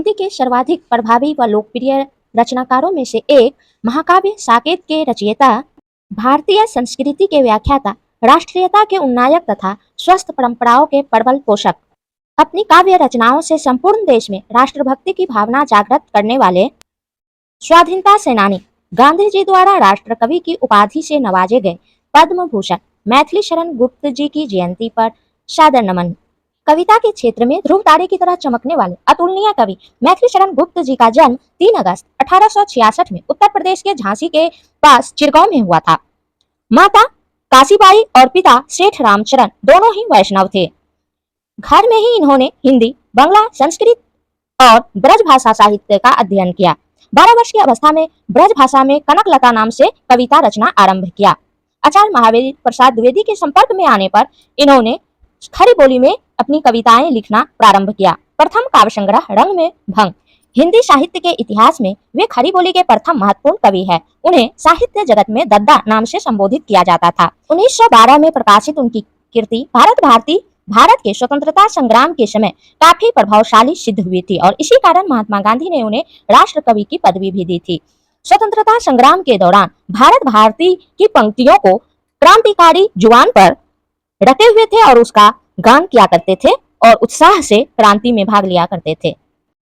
हिंदी के सर्वाधिक प्रभावी व लोकप्रिय रचनाकारों में से एक, महाकाव्य साकेत के रचयिता, भारतीय संस्कृति के व्याख्याता, राष्ट्रीयता के उन्नायक तथा स्वस्थ परंपराओं के प्रबल पोषक, अपनी काव्य रचनाओं से संपूर्ण देश में राष्ट्रभक्ति की भावना जागृत करने वाले स्वाधीनता सेनानी, गांधी जी द्वारा राष्ट्र कवि की उपाधि से नवाजे गए पद्म भूषण मैथिली शरण गुप्त जी की जयंती पर सादर नमन। कविता के क्षेत्र में ध्रुव तारे की तरह चमकने वाले अतुलनीय कवि मैथिली शरण गुप्त जी का जन्म 3 अगस्त 1866 में उत्तर प्रदेश के झांसी के पास चिरगांव में हुआ था। माता काशीबाई और पिता सेठ रामचरण दोनों ही वैष्णव थे। घर में ही इन्होंने हिंदी, बंगला, संस्कृत और ब्रज भाषा साहित्य का अध्ययन किया। 12 वर्ष की अवस्था में ब्रज भाषा में कनकलता नाम से कविता रचना आरंभ किया। आचार्य महावीर प्रसाद द्विवेदी के संपर्क में आने पर इन्होंने खड़ी बोली में अपनी कविताएं लिखना प्रारंभ किया। प्रथम काव्य संग्रह रंग में भंग हिंदी साहित्य के इतिहास में वे खड़ी बोली के प्रथम महत्वपूर्ण कवि हैं। उन्हें साहित्य जगत में दद्दा नाम से संबोधित किया जाता था। 1912 में प्रकाशित उनकी कृति भारत के स्वतंत्रता संग्राम के समय काफी प्रभावशाली सिद्ध हुई थी और इसी कारण महात्मा गांधी ने उन्हें राष्ट्र कवि की पदवी भी दी थी। स्वतंत्रता संग्राम के दौरान भारत भारती की पंक्तियों को क्रांतिकारी जुबान पर रटे हुए थे और उसका गान किया करते थे और उत्साह से क्रांति में भाग लिया करते थे।